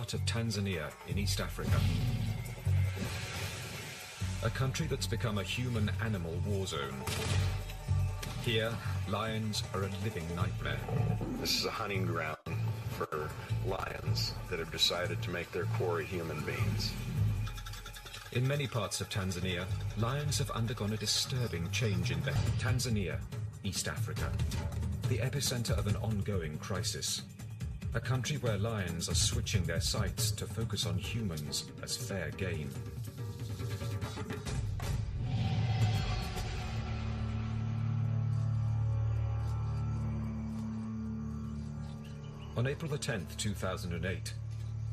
heart of Tanzania in East Africa. A country that's become a human-animal war zone. Here, lions are a living nightmare. This is a hunting ground for lions that have decided to make their quarry human beings. In many parts of Tanzania, lions have undergone a disturbing change in their Tanzania, East Africa, the epicenter of an ongoing crisis. A country where lions are switching their sights to focus on humans as fair game. On April the 10th, 2008,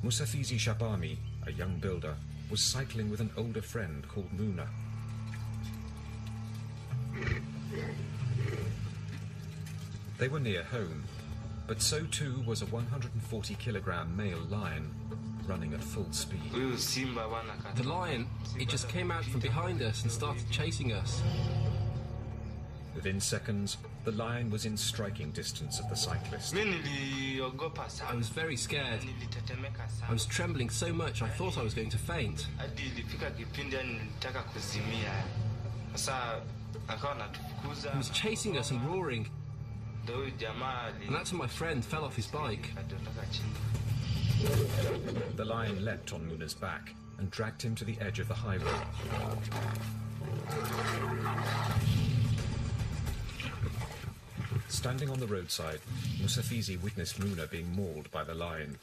Musafizi Shabami, a young builder, was cycling with an older friend called Muna. They were near home, but so too was a 140-kilogram male lion running at full speed. The lion, it just came out from behind us and started chasing us. Within seconds, the lion was in striking distance of the cyclist. I was very scared. I was trembling so much I thought I was going to faint. He was chasing us and roaring. And that's when my friend fell off his bike. The lion leapt on Muna's back and dragged him to the edge of the highway. Standing on the roadside, Musafizi witnessed Muna being mauled by the lion.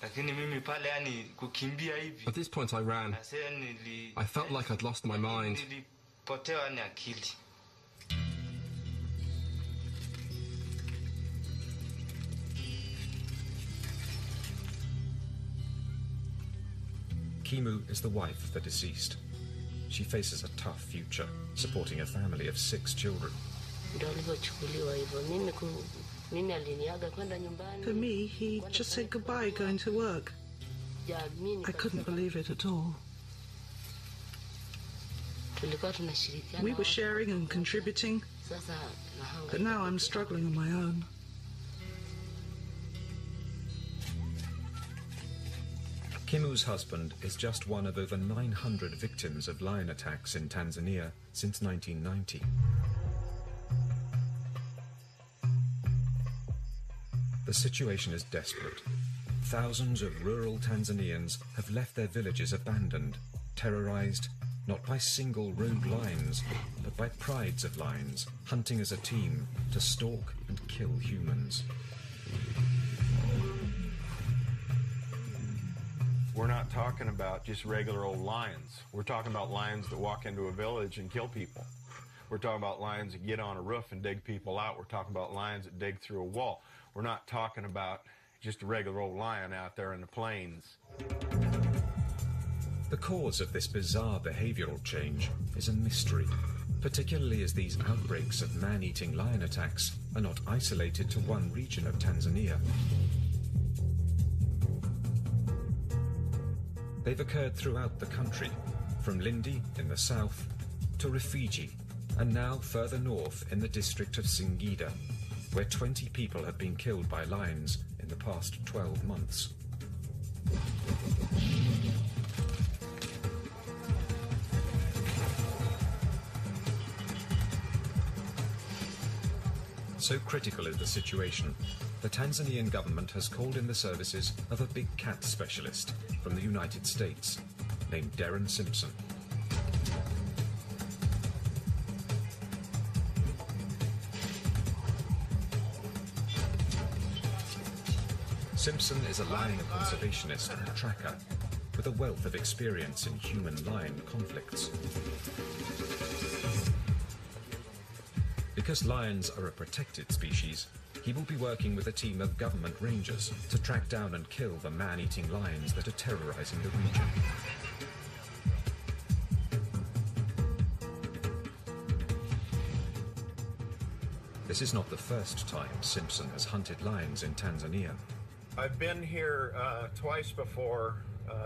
At this point I ran. I felt like I'd lost my mind. Kimu is the wife of the deceased. She faces a tough future, supporting a family of 6 children. For me, he just said goodbye going to work. I couldn't believe it at all. We were sharing and contributing, but now I'm struggling on my own. Kimu's husband is just one of over 900 victims of lion attacks in Tanzania since 1990. The situation is desperate. Thousands of rural Tanzanians have left their villages abandoned, terrorized not by single rogue lions, but by prides of lions, hunting as a team to stalk and kill humans. We're not talking about just regular old lions. We're talking about lions that walk into a village and kill people. We're talking about lions that get on a roof and dig people out. We're talking about lions that dig through a wall. We're not talking about just a regular old lion out there in the plains. The cause of this bizarre behavioral change is a mystery, particularly as these outbreaks of man-eating lion attacks are not isolated to one region of Tanzania. They've occurred throughout the country, from Lindi in the south to Rufiji, and now further north in the district of Singida, where 20 people have been killed by lions in the past 12 months. So critical is the situation, the Tanzanian government has called in the services of a big cat specialist from the United States, named Darren Simpson. Simpson is a lion conservationist and tracker with a wealth of experience in human-lion conflicts. Because lions are a protected species, he will be working with a team of government rangers to track down and kill the man-eating lions that are terrorizing the region. This is not the first time Simpson has hunted lions in Tanzania. I've been here twice before.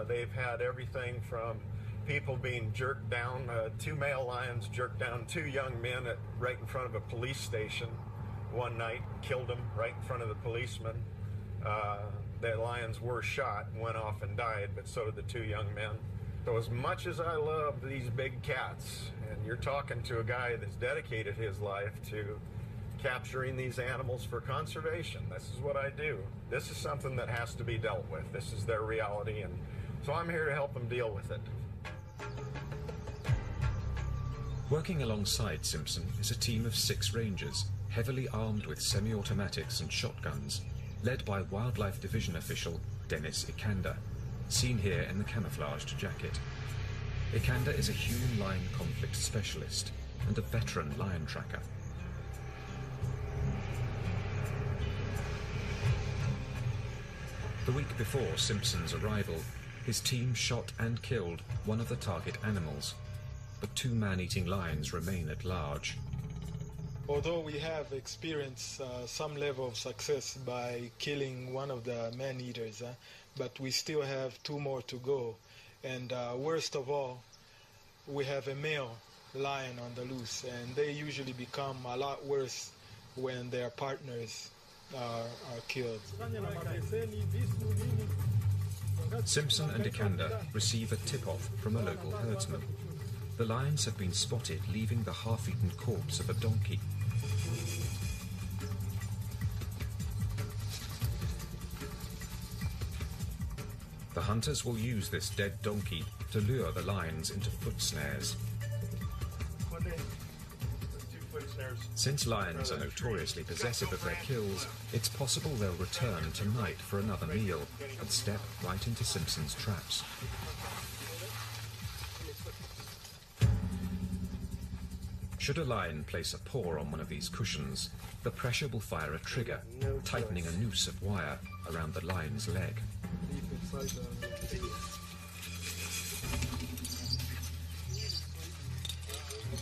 They've had everything from people being jerked down, 2 male lions jerked down 2 young men right in front of a police station one night, killed them right in front of the policeman. The lions were shot and went off and died, but so did the 2 young men. So as much as I love these big cats, and you're talking to a guy that's dedicated his life to capturing these animals for conservation, this is what I do. This is something that has to be dealt with. This is their reality, and so I'm here to help them deal with it. Working alongside Simpson is a team of 6 rangers, heavily armed with semi-automatics and shotguns, led by Wildlife Division official Dennis Ikanda, seen here in the camouflaged jacket. Ikanda is a human lion conflict specialist and a veteran lion tracker. The week before Simpson's arrival, his team shot and killed one of the target animals, but 2 man-eating lions remain at large. Although we have experienced some level of success by killing one of the man-eaters, but we still have 2 more to go. And worst of all, we have a male lion on the loose, and they usually become a lot worse when their partners are killed. Simpson and Ikanda receive a tip-off from a local herdsman. The lions have been spotted leaving the half-eaten corpse of a donkey. The hunters will use this dead donkey to lure the lions into foot snares. Since lions are notoriously possessive of their kills, it's possible they'll return tonight for another meal and step right into Simpson's traps. Should a lion place a paw on one of these cushions, the pressure will fire a trigger, tightening a noose of wire around the lion's leg.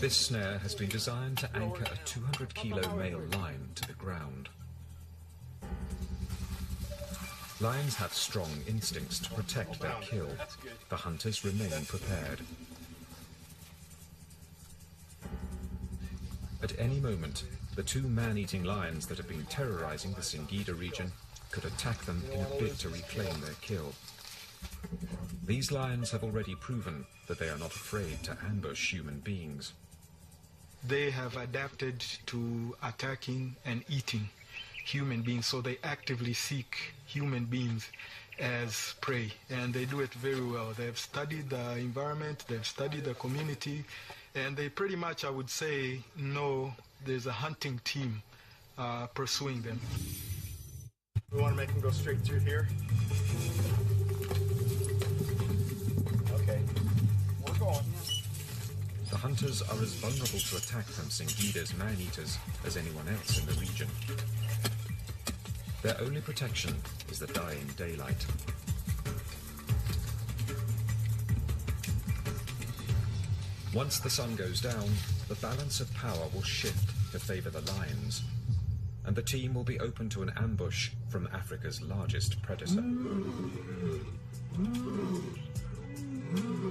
This snare has been designed to anchor a 200-kilo male lion to the ground. Lions have strong instincts to protect their kill. The hunters remain prepared. At any moment, the 2 man-eating lions that have been terrorizing the Singida region could attack them in a bid to reclaim their kill. These lions have already proven that they are not afraid to ambush human beings. They have adapted to attacking and eating human beings, so they actively seek human beings as prey, and they do it very well. They have studied the environment, they've studied the community, and they pretty much, I would say, know there's a hunting team pursuing them. We want to make them go straight through here. Okay, we're going. The hunters are as vulnerable to attack from Singida's man-eaters as anyone else in the region. Their only protection is the dying daylight. Once the sun goes down, the balance of power will shift to favor the lions, and the team will be open to an ambush from Africa's largest predator.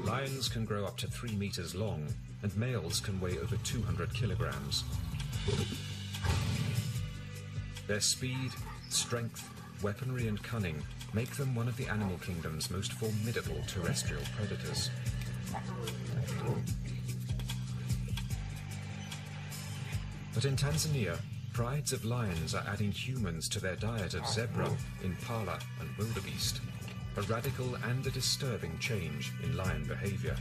Lions can grow up to 3 meters long, and males can weigh over 200 kilograms. Their speed, strength, weaponry and cunning make them one of the animal kingdom's most formidable terrestrial predators. But in Tanzania, prides of lions are adding humans to their diet of zebra, impala and wildebeest, a radical and a disturbing change in lion behavior.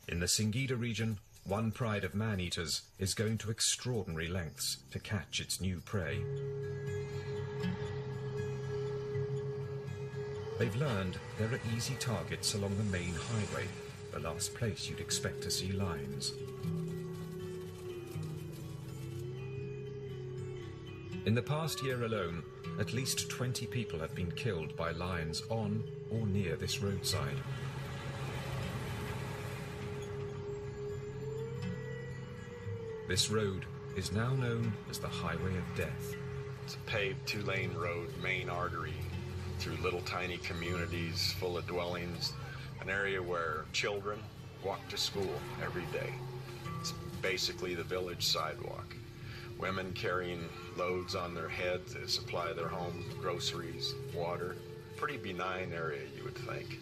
In the Singida region, one pride of man-eaters is going to extraordinary lengths to catch its new prey. They've learned there are easy targets along the main highway, the last place you'd expect to see lions. In the past year alone, at least 20 people have been killed by lions on or near this roadside. This road is now known as the Highway of Death. It's a paved 2-lane road, main artery, through little tiny communities full of dwellings, an area where children walk to school every day. It's basically the village sidewalk. Women carrying loads on their head to supply their home, groceries, water. Pretty benign area, you would think.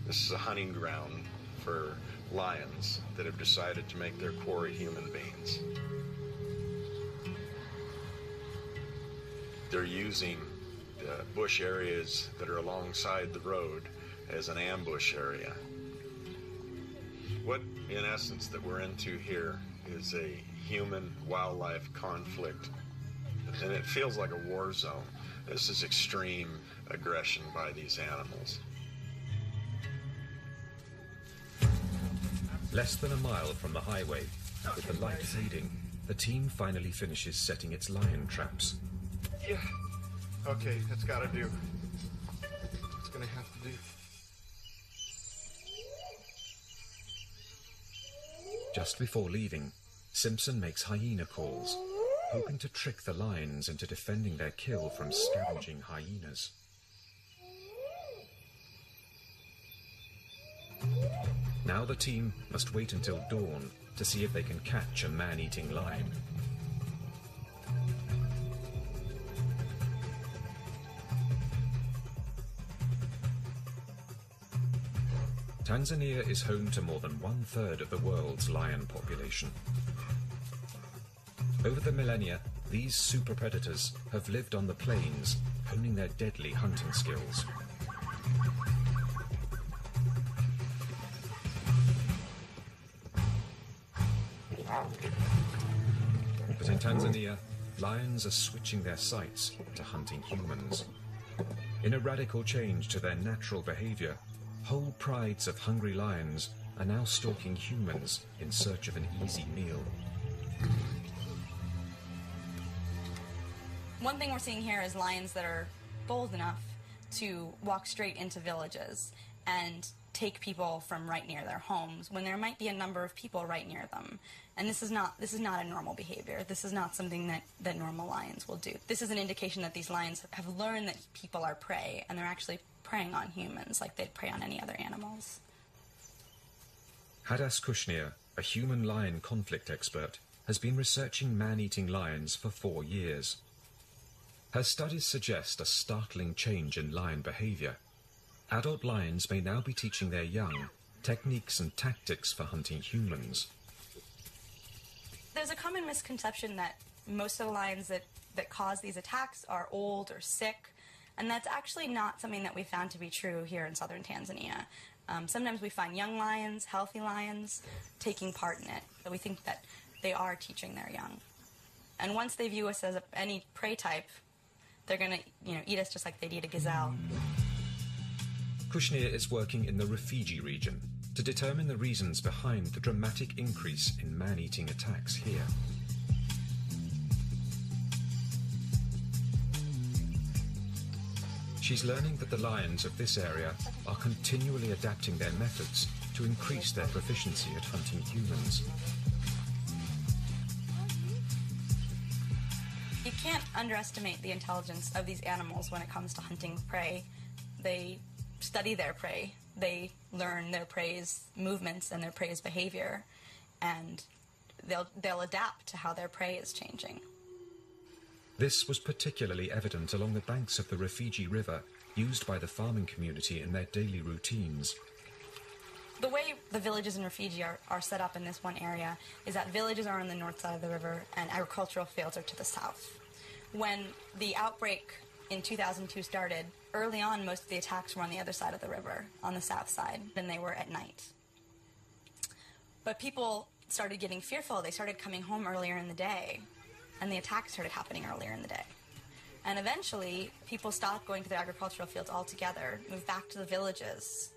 This is a hunting ground for lions that have decided to make their quarry human beings. They're using the bush areas that are alongside the road as an ambush area. What, in essence, that we're into here is a human-wildlife conflict, and it feels like a war zone. This is extreme aggression by these animals. Less than a mile from the highway, with the light fading, the team finally finishes setting its lion traps. Yeah. Okay, that's gotta do. It's gonna have to do. Just before leaving, Simpson makes hyena calls, hoping to trick the lions into defending their kill from scavenging hyenas. Now the team must wait until dawn to see if they can catch a man-eating lion. Tanzania is home to more than 1/3 of the world's lion population. Over the millennia, these super predators have lived on the plains, honing their deadly hunting skills. But in Tanzania, lions are switching their sights to hunting humans. In a radical change to their natural behavior, whole prides of hungry lions are now stalking humans in search of an easy meal. One thing we're seeing here is lions that are bold enough to walk straight into villages and take people from right near their homes when there might be a number of people right near them. And this is not a normal behavior. This is not something that normal lions will do. This is an indication that these lions have learned that people are prey, and they're actually preying on humans like they'd prey on any other animals. Hadas Kushnir, a human lion conflict expert, has been researching man-eating lions for 4 years. Her studies suggest a startling change in lion behavior. Adult lions may now be teaching their young techniques and tactics for hunting humans. There's a common misconception that most of the lions that cause these attacks are old or sick, and that's actually not something that we found to be true here in southern Tanzania. Sometimes we find young lions, healthy lions, taking part in it. So we think that they are teaching their young. And once they view us as any prey type, they're going to eat us just like they'd eat a gazelle. Kushnir is working in the Rufiji region to determine the reasons behind the dramatic increase in man-eating attacks here. She's learning that the lions of this area are continually adapting their methods to increase their proficiency at hunting humans. You can't underestimate the intelligence of these animals when it comes to hunting prey. They study their prey. They learn their prey's movements and their prey's behavior, and they'll adapt to how their prey is changing. This was particularly evident along the banks of the Rufiji River, used by the farming community in their daily routines. The way the villages in Rufiji are set up in this one area is that villages are on the north side of the river and agricultural fields are to the south. When the outbreak in 2002 started, early on most of the attacks were on the other side of the river, on the south side, than they were at night. But people started getting fearful. They started coming home earlier in the day, and the attacks started happening earlier in the day. And eventually, people stopped going to the agricultural fields altogether, moved back to the villages,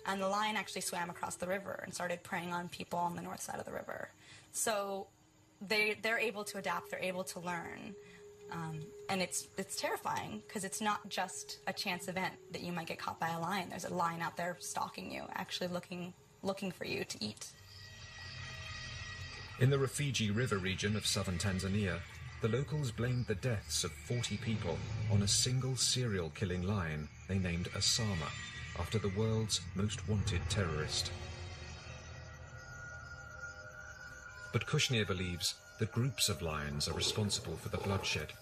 and the lion actually swam across the river and started preying on people on the north side of the river. So they're able to adapt, they're able to learn, and it's terrifying because it's not just a chance event that you might get caught by a lion. There's a lion out there stalking you, actually looking for you to eat. In the Rufiji River region of southern Tanzania, the locals blamed the deaths of 40 people on a single serial-killing lion they named Osama, after the world's most wanted terrorist. But Kushnir believes the groups of lions are responsible for the bloodshed.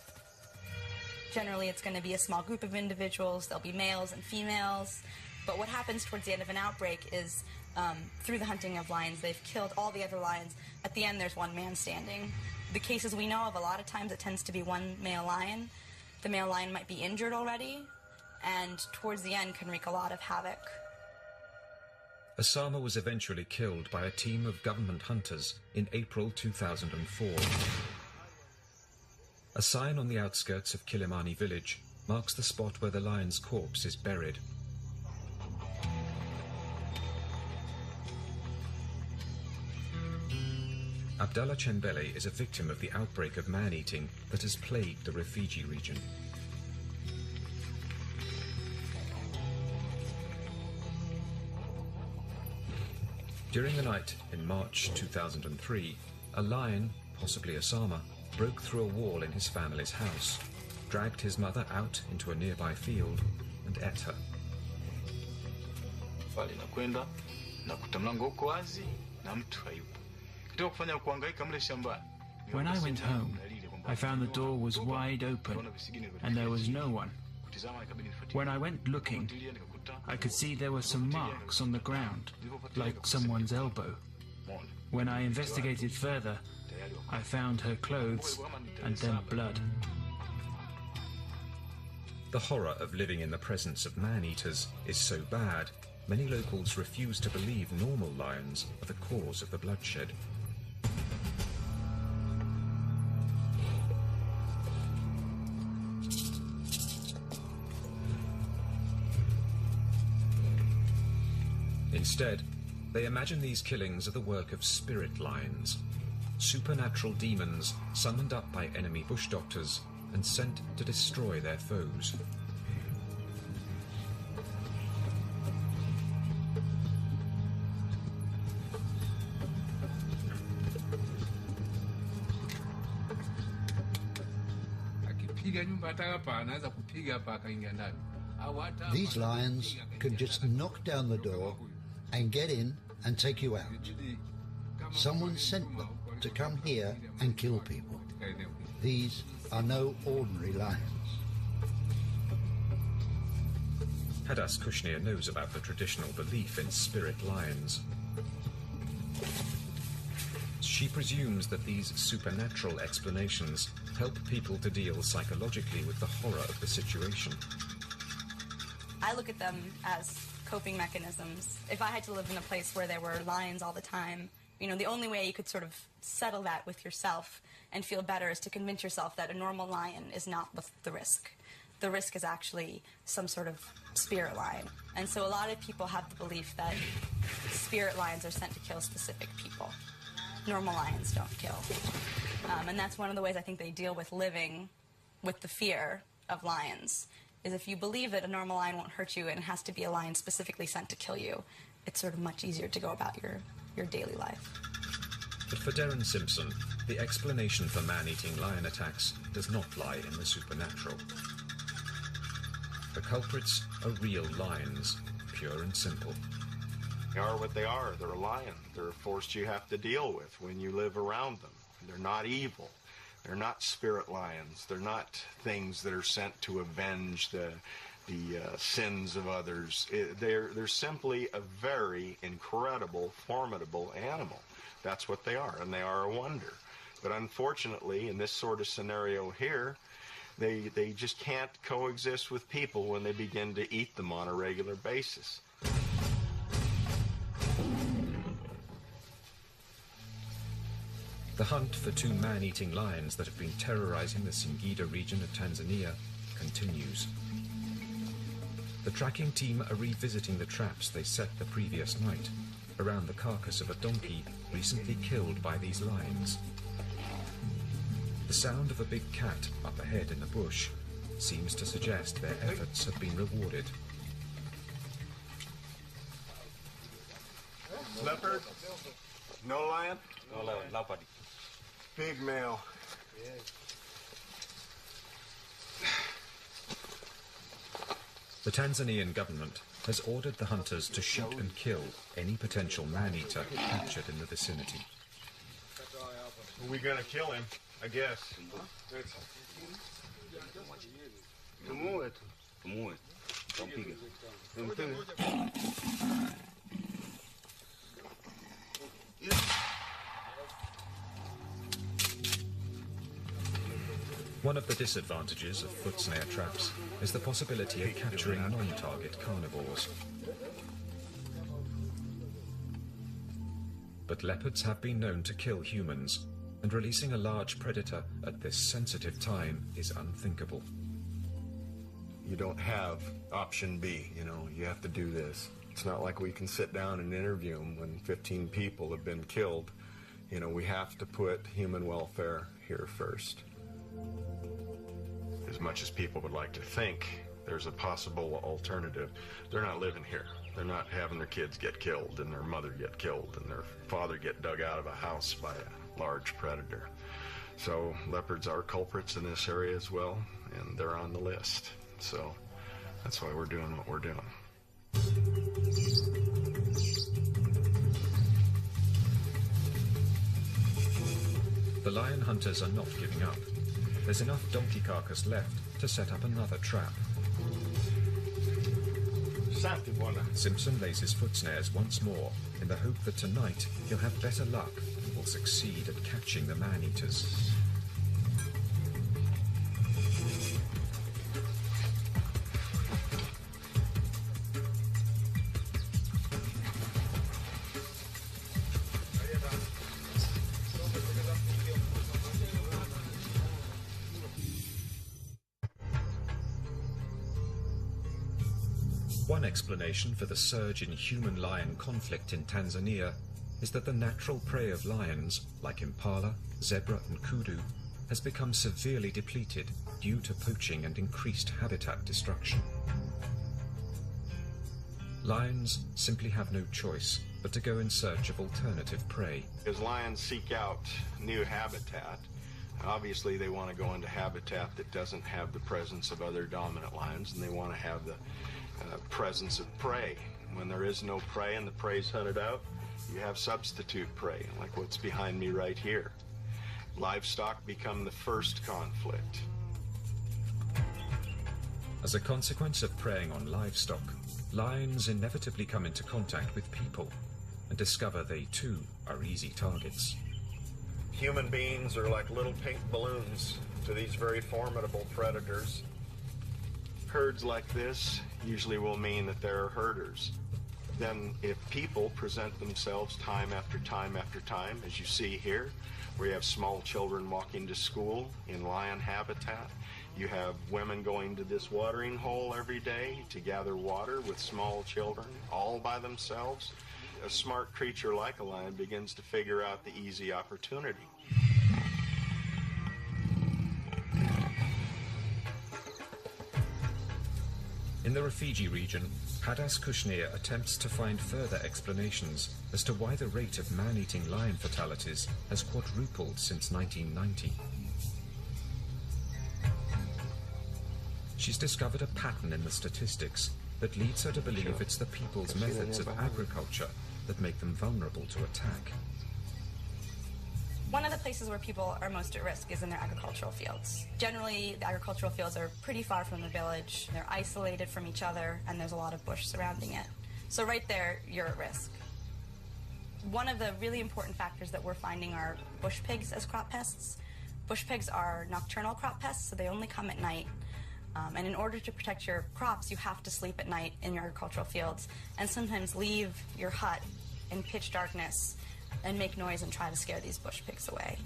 Generally, it's going to be a small group of individuals. There'll be males and females. But what happens towards the end of an outbreak is, through the hunting of lions, they've killed all the other lions. At the end, there's one man standing. The cases we know of, a lot of times it tends to be one male lion. The male lion might be injured already, and towards the end can wreak a lot of havoc. Osama was eventually killed by a team of government hunters in April 2004. A sign on the outskirts of Kilimani village marks the spot where the lion's corpse is buried. Abdallah Chembele is a victim of the outbreak of man-eating that has plagued the Rufiji region. During the night in March 2003, a lion, possibly Osama, broke through a wall in his family's house, dragged his mother out into a nearby field, and ate her. When I went home, I found the door was wide open and there was no one. When I went looking, I could see there were some marks on the ground, like someone's elbow. When I investigated further, I found her clothes and then blood. The horror of living in the presence of man-eaters is so bad, many locals refuse to believe normal lions are the cause of the bloodshed. Instead, they imagine these killings are the work of spirit lions, supernatural demons summoned up by enemy bush doctors and sent to destroy their foes. These lions can just knock down the door and get in and take you out. Someone sent them to come here and kill people. These are no ordinary lions. Hadas Kushnir knows about the traditional belief in spirit lions. She presumes that these supernatural explanations help people to deal psychologically with the horror of the situation. I look at them as coping mechanisms. If I had to live in a place where there were lions all the time, you know, the only way you could sort of settle that with yourself and feel better is to convince yourself that a normal lion is not the risk. The risk is actually some sort of spirit lion. And so a lot of people have the belief that spirit lions are sent to kill specific people. Normal lions don't kill. And that's one of the ways I think they deal with living with the fear of lions, is if you believe that a normal lion won't hurt you and it has to be a lion specifically sent to kill you, it's sort of much easier to go about your daily life. But for Darren Simpson, the explanation for man-eating lion attacks does not lie in the supernatural. The culprits are real lions, pure and simple. They are what they are. They're a lion. They're a force you have to deal with when you live around them. They're not evil. They're not spirit lions. They're not things that are sent to avenge the sins of others. They're simply a very incredible, formidable animal. That's what they are, and they are a wonder. But unfortunately, in this sort of scenario here, they just can't coexist with people when they begin to eat them on a regular basis. The hunt for two man-eating lions that have been terrorizing the Singida region of Tanzania continues. The tracking team are revisiting the traps they set the previous night around the carcass of a donkey recently killed by these lions. The sound of a big cat up ahead in the bush seems to suggest their efforts have been rewarded. Leopard? No lion? No lion, nobody. Big male. The Tanzanian government has ordered the hunters to shoot and kill any potential man-eater captured in the vicinity. We're gonna kill him, I guess. One of the disadvantages of foot snare traps is the possibility of capturing non-target carnivores. But leopards have been known to kill humans, and releasing a large predator at this sensitive time is unthinkable. You don't have option B, you have to do this. It's not like we can sit down and interview them when 15 people have been killed. We have to put human welfare here first. As much as people would like to think there's a possible alternative, they're not living here. They're not having their kids get killed and their mother get killed and their father get dug out of a house by a large predator. So leopards are culprits in this area as well, and they're on the list. So that's why we're doing what we're doing. The lion hunters are not giving up. There's enough donkey carcass left to set up another trap. Simpson lays his foot snares once more in the hope that tonight he'll have better luck and will succeed at catching the man-eaters. One explanation for the surge in human-lion conflict in Tanzania is that the natural prey of lions, like impala, zebra and kudu, has become severely depleted due to poaching and increased habitat destruction. Lions simply have no choice but to go in search of alternative prey. As lions seek out new habitat, obviously they want to go into habitat that doesn't have the presence of other dominant lions, and they want to have the presence of prey. When there is no prey and the prey's hunted out, you have substitute prey, like what's behind me right here. Livestock become the first conflict. As a consequence of preying on livestock, lions inevitably come into contact with people and discover they too are easy targets. Human beings are like little pink balloons to these very formidable predators. Herds like this usually will mean that there are herders. Then if people present themselves time after time after time, as you see here, where you have small children walking to school in lion habitat, you have women going to this watering hole every day to gather water with small children, all by themselves, a smart creature like a lion begins to figure out the easy opportunity. In the Rufiji region, Hadas Kushnir attempts to find further explanations as to why the rate of man-eating lion fatalities has quadrupled since 1990. She's discovered a pattern in the statistics that leads her to believe it's the people's methods of agriculture that make them vulnerable to attack. One of the places where people are most at risk is in their agricultural fields. Generally, the agricultural fields are pretty far from the village. They're isolated from each other, and there's a lot of bush surrounding it. So right there, you're at risk. One of the really important factors that we're finding are bush pigs as crop pests. Bush pigs are nocturnal crop pests, so they only come at night. And in order to protect your crops, you have to sleep at night in your agricultural fields, and sometimes leave your hut in pitch darkness and make noise and try to scare these bush pigs away.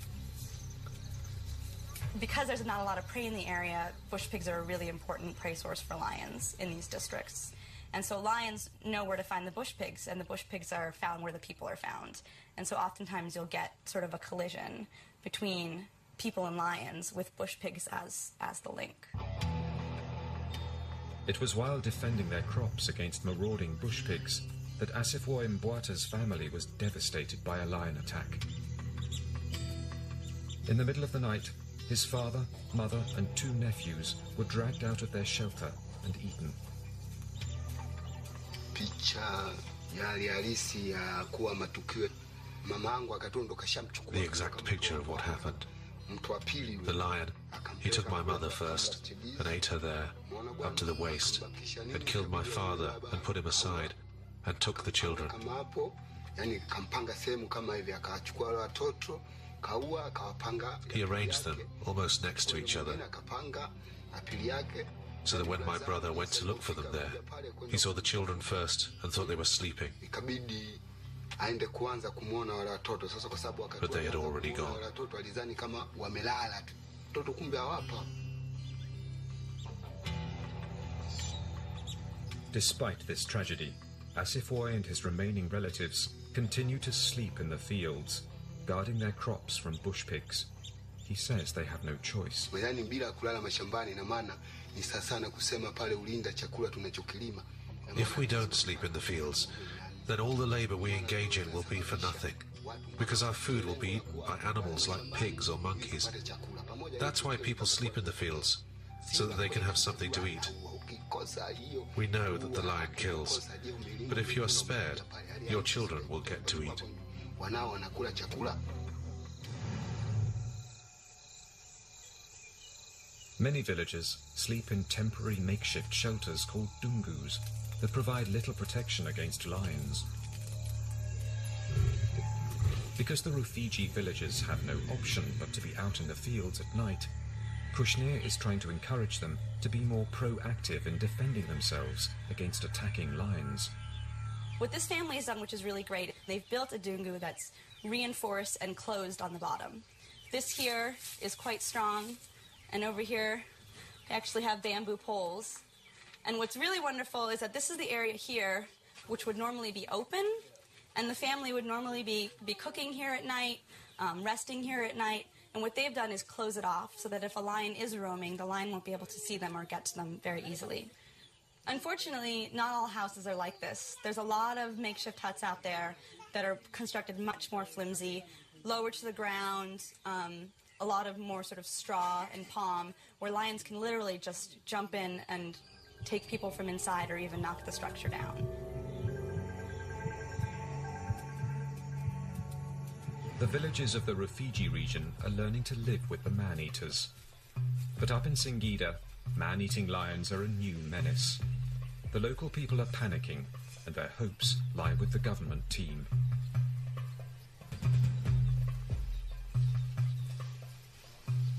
Because there's not a lot of prey in the area, bush pigs are a really important prey source for lions in these districts. And so lions know where to find the bush pigs, and the bush pigs are found where the people are found. And so oftentimes you'll get sort of a collision between people and lions with bush pigs as the link. It was while defending their crops against marauding bush pigs that Asifwo Mbwata's family was devastated by a lion attack. In the middle of the night, his father, mother, and 2 nephews were dragged out of their shelter and eaten. Picha ya hali halisi ya kuwa matukio The exact picture of what happened. The lion, he took my mother first and ate her there, up to the waist, and killed my father and put him aside, and took the children. He arranged them almost next to each other, so that when my brother went to look for them there, he saw the children first and thought they were sleeping. But they had already gone. Despite this tragedy, Asifoy and his remaining relatives continue to sleep in the fields, guarding their crops from bush pigs. He says they have no choice. If we don't sleep in the fields, then all the labor we engage in will be for nothing, because our food will be eaten by animals like pigs or monkeys. That's why people sleep in the fields, so that they can have something to eat. We know that the lion kills, but if you are spared, your children will get to eat. Many villagers sleep in temporary makeshift shelters called dungus that provide little protection against lions. Because the Rufiji villagers have no option but to be out in the fields at night, Kushnir is trying to encourage them to be more proactive in defending themselves against attacking lions. What this family has done, which is really great, they've built a dungu that's reinforced and closed on the bottom. This here is quite strong, and over here they actually have bamboo poles. And what's really wonderful is that this is the area here which would normally be open, and the family would normally be cooking here at night, resting here at night, and what they've done is close it off so that if a lion is roaming, the lion won't be able to see them or get to them very easily. Unfortunately, not all houses are like this. There's a lot of makeshift huts out there that are constructed much more flimsy, lower to the ground, a lot of more sort of straw and palm, where lions can literally just jump in and take people from inside or even knock the structure down. The villages of the Rufiji region are learning to live with the man-eaters. But up in Singida, man-eating lions are a new menace. The local people are panicking, and their hopes lie with the government team.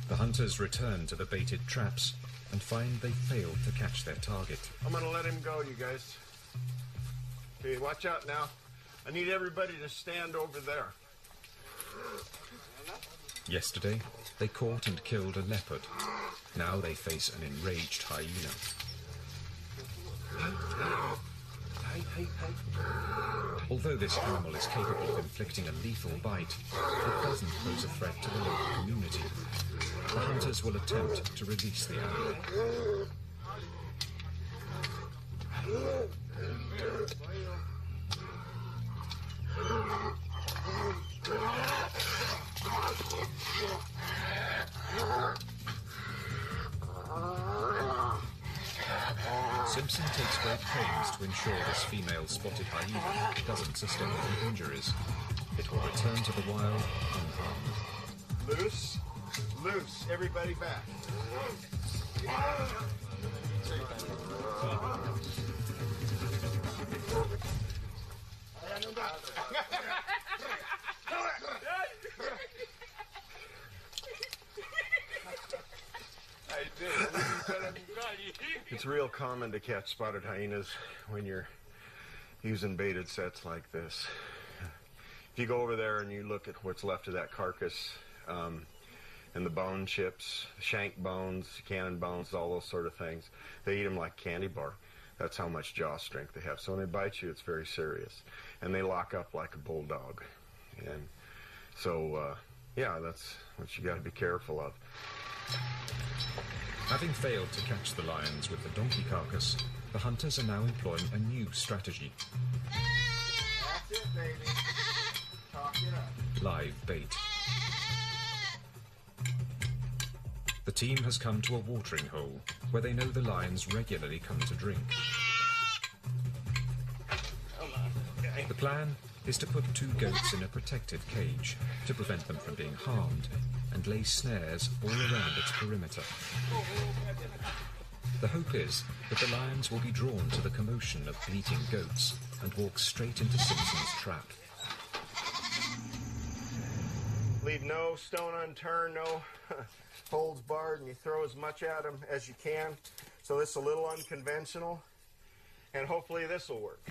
The hunters return to the baited traps and find they failed to catch their target. I'm gonna let him go, you guys. Okay, watch out now. I need everybody to stand over there. Yesterday, they caught and killed a leopard. Now they face an enraged hyena. Although this animal is capable of inflicting a lethal bite, it doesn't pose a threat to the local community. The hunters will attempt to release the animal. Simpson takes great pains to ensure this female spotted hyena doesn't sustain any injuries. It will return to the wild unharmed. Loose, loose, everybody back. It's real common to catch spotted hyenas when you're using baited sets like this. If you go over there and you look at what's left of that carcass, and the bone chips, shank bones, cannon bones, all those sort of things, they eat them like candy bar. That's how much jaw strength they have. So when they bite you, it's very serious. And they lock up like a bulldog. And so, yeah, that's what you got to be careful of. Having failed to catch the lions with the donkey carcass, the hunters are now employing a new strategy. That's it, baby. Talk it up. Live bait. The team has come to a watering hole where they know the lions regularly come to drink. The plan is to put 2 goats in a protected cage to prevent them from being harmed and lay snares all around its perimeter. The hope is that the lions will be drawn to the commotion of bleating goats and walk straight into Simpson's trap. Leave no stone unturned, no holds barred, and you throw as much at them as you can. So this is a little unconventional, and hopefully this will work.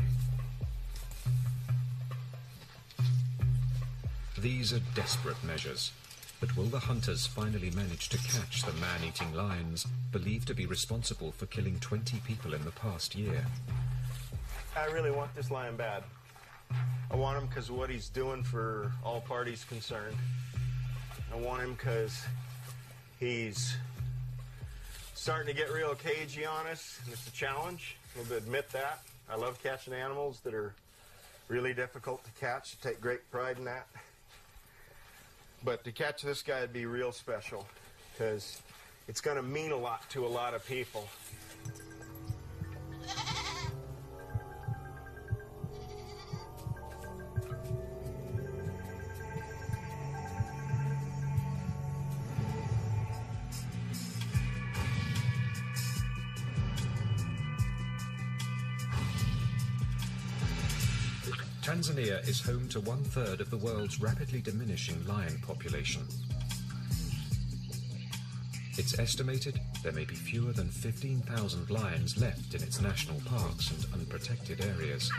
These are desperate measures, but will the hunters finally manage to catch the man-eating lions believed to be responsible for killing 20 people in the past year? I really want this lion bad. I want him because of what he's doing for all parties concerned. I want him because he's starting to get real cagey on us, and it's a challenge. I'll admit that. I love catching animals that are really difficult to catch. I take great pride in that. But to catch this guy would be real special because it's going to mean a lot to a lot of people. Tanzania is home to 1/3 of the world's rapidly diminishing lion population. It's estimated there may be fewer than 15,000 lions left in its national parks and unprotected areas.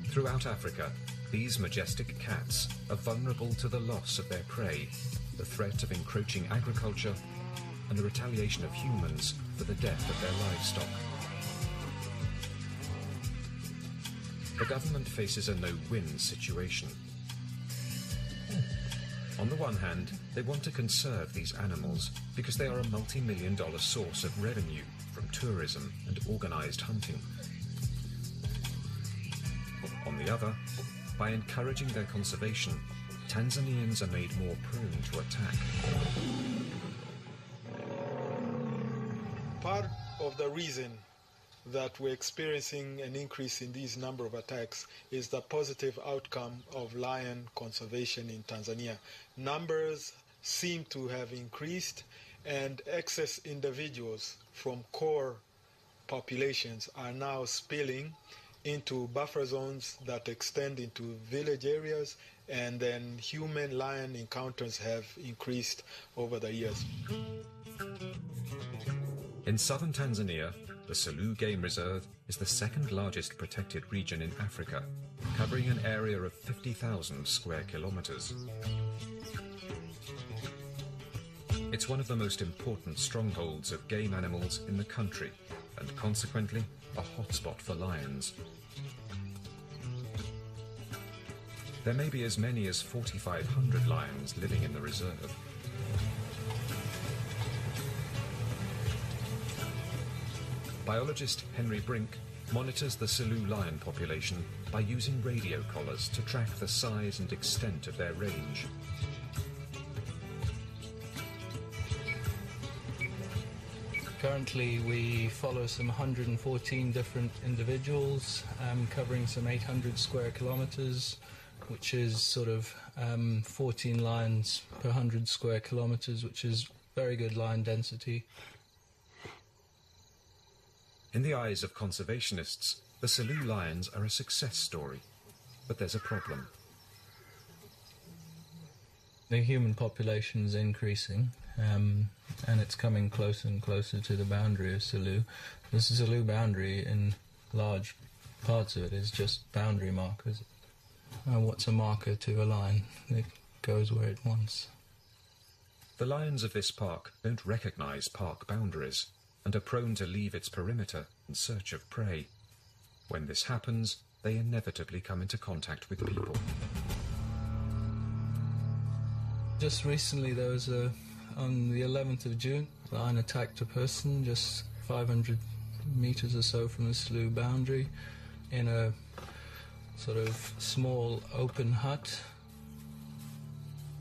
Throughout Africa, these majestic cats are vulnerable to the loss of their prey, the threat of encroaching agriculture, and the retaliation of humans for the death of their livestock. The government faces a no-win situation. On the one hand, they want to conserve these animals because they are a multi-million-dollar source of revenue from tourism and organized hunting. On the other, by encouraging their conservation, Tanzanians are made more prone to attack. Part of the reason that we're experiencing an increase in these number of attacks is the positive outcome of lion conservation in Tanzania. Numbers seem to have increased, and excess individuals from core populations are now spilling into buffer zones that extend into village areas, and then human-lion encounters have increased over the years. In southern Tanzania, the Selous Game Reserve is the second largest protected region in Africa, covering an area of 50,000 square kilometers. It's one of the most important strongholds of game animals in the country, and consequently, a hotspot for lions. There may be as many as 4,500 lions living in the reserve. Biologist Henry Brink monitors the Selous lion population by using radio collars to track the size and extent of their range. Currently we follow some 114 different individuals, covering some 800 square kilometers, which is sort of 14 lions per 100 square kilometers, which is very good lion density. In the eyes of conservationists, the Selous lions are a success story, but there's a problem. The human population is increasing, and it's coming closer and closer to the boundary of Selous. The Selous boundary, in large parts of it, is just boundary markers. What's a marker to a lion? It goes where it wants. The lions of this park don't recognize park boundaries and are prone to leave its perimeter in search of prey. When this happens, they inevitably come into contact with people. Just recently there was on the 11th of June, a lion attacked a person just 500 meters or so from the Selous boundary in a sort of small open hut.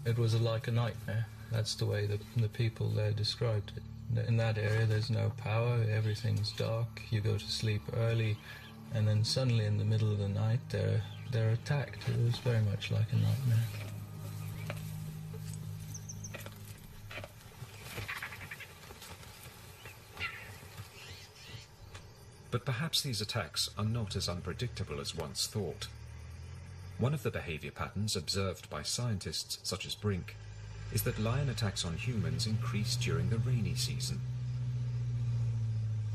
It was like a nightmare. That's the way the people there described it. In that area there's no power, everything's dark, you go to sleep early, and then suddenly in the middle of the night they're attacked. It was very much like a nightmare. But perhaps these attacks are not as unpredictable as once thought. One of the behavior patterns observed by scientists such as Brink is that lion attacks on humans increase during the rainy season.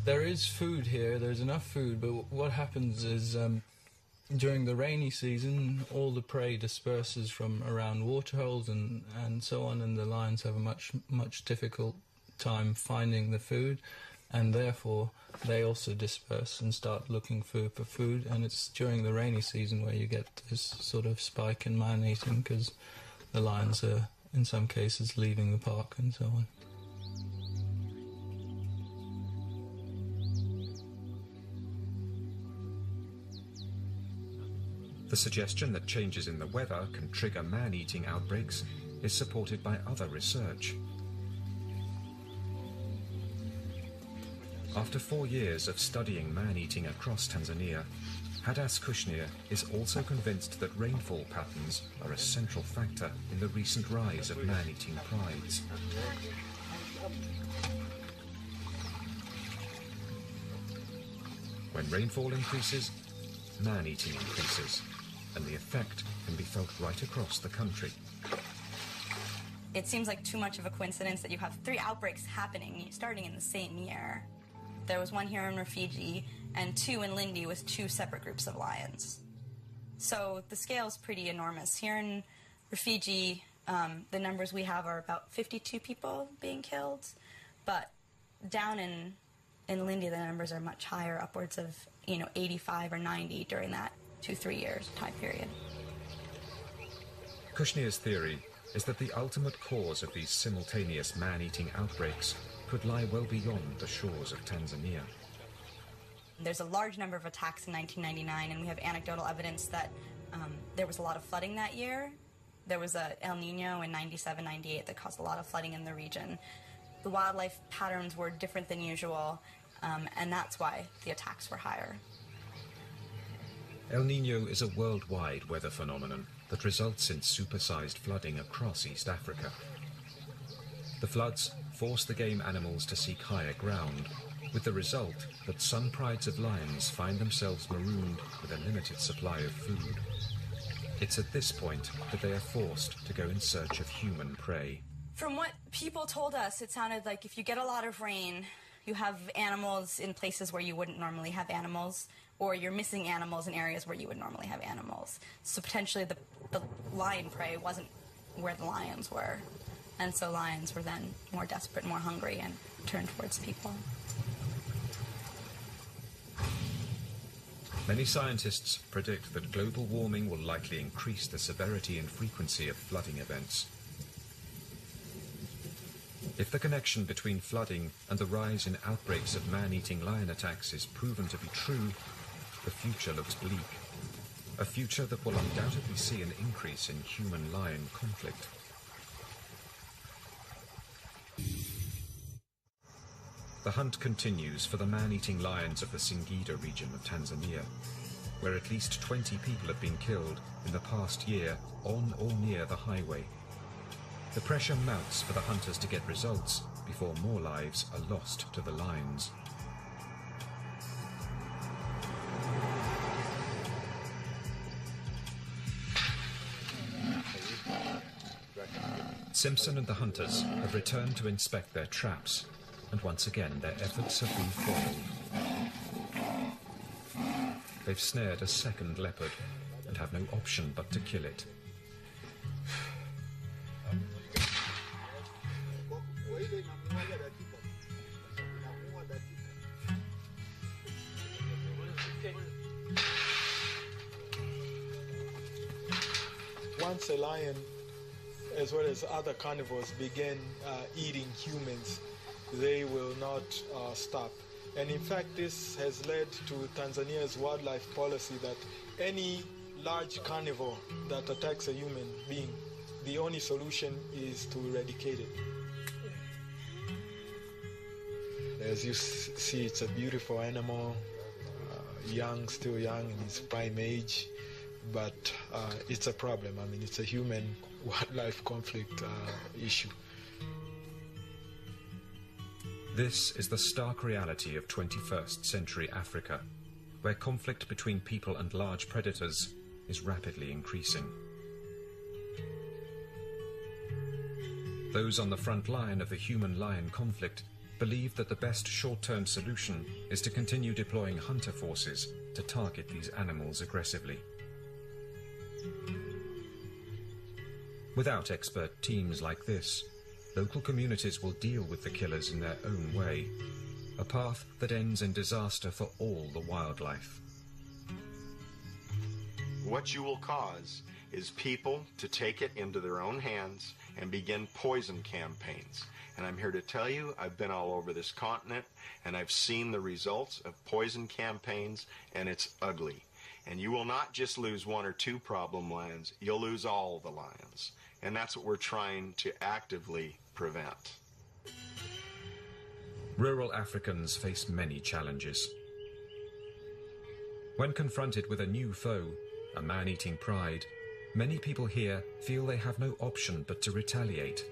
There is food here, there's enough food, but what happens is during the rainy season all the prey disperses from around waterholes and so on, and the lions have a much difficult time finding the food, and therefore they also disperse and start looking for food, and it's during the rainy season where you get this sort of spike in man-eating, because the lions are in some cases leaving the park and so on. The suggestion that changes in the weather can trigger man-eating outbreaks is supported by other research. After 4 years of studying man-eating across Tanzania, Hadas Kushnir is also convinced that rainfall patterns are a central factor in the recent rise of man-eating prides. When rainfall increases, man-eating increases, and the effect can be felt right across the country. It seems like too much of a coincidence that you have 3 outbreaks happening starting in the same year. There was 1 here in Rufiji and 2 in Lindi with 2 separate groups of lions. So the scale's pretty enormous. Here in Rufiji, the numbers we have are about 52 people being killed, but down in Lindi the numbers are much higher, upwards of 85 or 90 during that 2-3 years time period. Kushnir's theory is that the ultimate cause of these simultaneous man-eating outbreaks could lie well beyond the shores of Tanzania. There's a large number of attacks in 1999, and we have anecdotal evidence that there was a lot of flooding that year. There was a El Nino in 97, 98 that caused a lot of flooding in the region. The wildlife patterns were different than usual, and that's why the attacks were higher. El Nino is a worldwide weather phenomenon that results in supersized flooding across East Africa. The floods force the game animals to seek higher ground, with the result that some prides of lions find themselves marooned with a limited supply of food. It's at this point that they are forced to go in search of human prey. From what people told us, it sounded like if you get a lot of rain, you have animals in places where you wouldn't normally have animals, or you're missing animals in areas where you would normally have animals. So potentially the lion prey wasn't where the lions were. And so lions were then more desperate, more hungry, and turned towards people. Many scientists predict that global warming will likely increase the severity and frequency of flooding events. If the connection between flooding and the rise in outbreaks of man-eating lion attacks is proven to be true, the future looks bleak. A future that will undoubtedly see an increase in human-lion conflict. The hunt continues for the man-eating lions of the Singida region of Tanzania, where at least 20 people have been killed in the past year on or near the highway. The pressure mounts for the hunters to get results before more lives are lost to the lions. Simpson and the hunters have returned to inspect their traps, and once again their efforts have been foiled. They've snared a second leopard and have no option but to kill it. Once a lion, as well as other carnivores, begin eating humans, they will not stop. And in fact, this has led to Tanzania's wildlife policy that any large carnivore that attacks a human being, the only solution is to eradicate it. As you see, it's a beautiful animal. young, still young in his prime age, but it's a problem. I mean, it's a human-wildlife conflict issue. This is the stark reality of 21st century Africa, where conflict between people and large predators is rapidly increasing. Those on the front line of the human-lion conflict believe that the best short-term solution is to continue deploying hunter forces to target these animals aggressively. Without expert teams like this, local communities will deal with the killers in their own way, a path that ends in disaster for all the wildlife. What you will cause is people to take it into their own hands and begin poison campaigns. And I'm here to tell you, I've been all over this continent, and I've seen the results of poison campaigns, and it's ugly. And you will not just lose one or two problem lions, you'll lose all the lions. And that's what we're trying to actively prevent. Rural Africans face many challenges. When confronted with a new foe, a man-eating pride, many people here feel they have no option but to retaliate,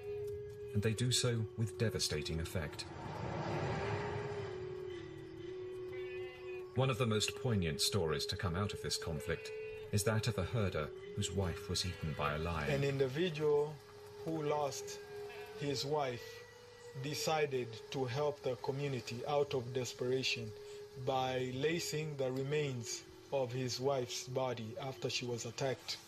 and they do so with devastating effect. One of the most poignant stories to come out of this conflict is that of a herder whose wife was eaten by a lion. An individual who lost his wife decided to help the community out of desperation by lacing the remains of his wife's body after she was attacked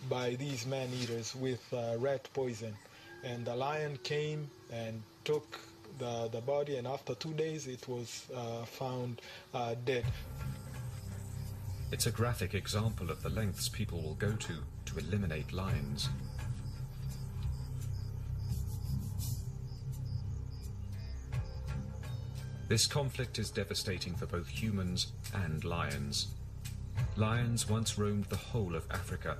by these man-eaters with rat poison. And the lion came and took the body, and after 2 days it was found dead. It's a graphic example of the lengths people will go to eliminate lions. This conflict is devastating for both humans and lions. Lions once roamed the whole of Africa,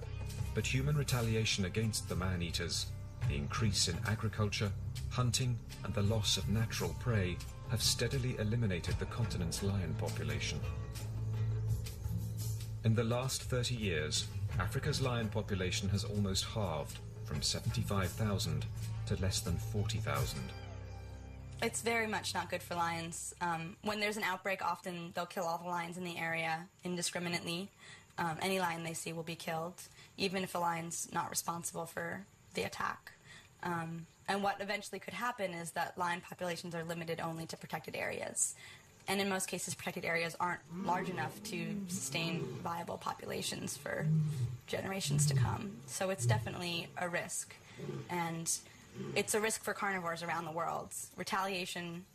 but human retaliation against the man-eaters, the increase in agriculture, hunting, and the loss of natural prey have steadily eliminated the continent's lion population. In the last 30 years, Africa's lion population has almost halved, from 75,000 to less than 40,000. It's very much not good for lions. When there's an outbreak, often they'll kill all the lions in the area indiscriminately. Any lion they see will be killed, even if a lion's not responsible for the attack. And what eventually could happen is that lion populations are limited only to protected areas. And in most cases, protected areas aren't large enough to sustain viable populations for generations to come. So it's definitely a risk. And it's a risk for carnivores around the world. Retaliation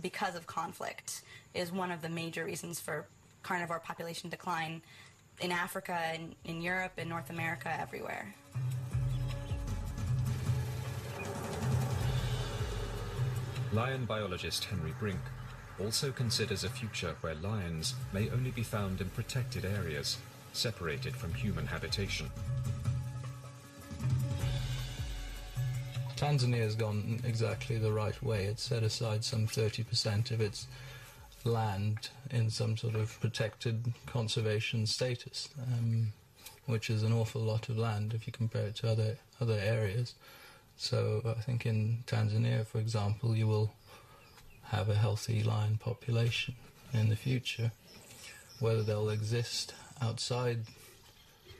because of conflict is one of the major reasons for carnivore population decline in Africa, in Europe, in North America, everywhere. Lion biologist Henry Brink also considers a future where lions may only be found in protected areas, separated from human habitation. Tanzania has gone exactly the right way. It's set aside some 30% of its land in some sort of protected conservation status, which is an awful lot of land if you compare it to other areas. So I think in Tanzania, for example, you will have a healthy lion population in the future. Whether they'll exist outside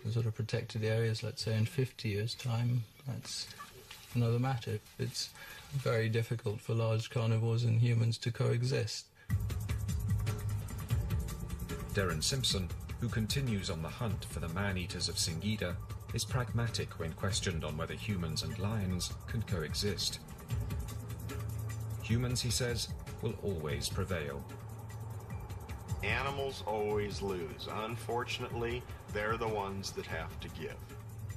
the sort of protected areas, let's say in 50 years' time, that's another matter. It's very difficult for large carnivores and humans to coexist. Darren Simpson, who continues on the hunt for the man-eaters of Singida, is pragmatic when questioned on whether humans and lions can coexist. Humans, he says, will always prevail. Animals always lose. Unfortunately, they're the ones that have to give.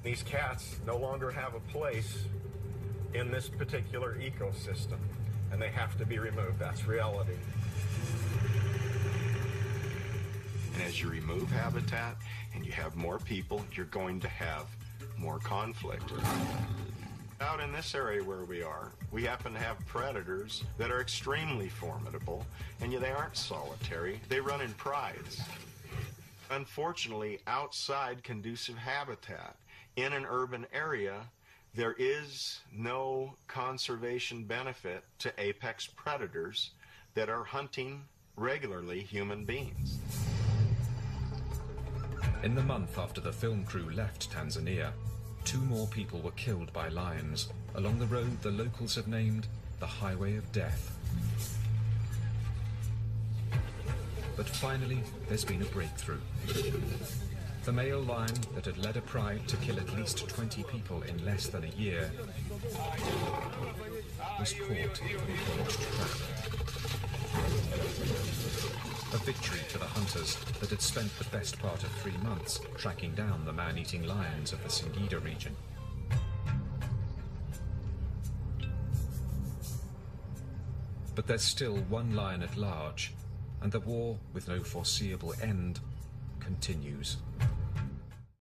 These cats no longer have a place in this particular ecosystem, and they have to be removed. That's reality. And as you remove habitat and you have more people, you're going to have more conflict. Out in this area where we are, we happen to have predators that are extremely formidable, and they aren't solitary. They run in prides. Unfortunately, outside conducive habitat, in an urban area, there is no conservation benefit to apex predators that are hunting regularly human beings. In the month after the film crew left Tanzania, 2 more people were killed by lions along the road the locals have named the Highway of Death. But finally, there's been a breakthrough. The male lion that had led a pride to kill at least 20 people in less than a year was caught in a caged trap. A victory for the hunters that had spent the best part of 3 months tracking down the man-eating lions of the Singida region. But there's still one lion at large, and the war, with no foreseeable end, continues.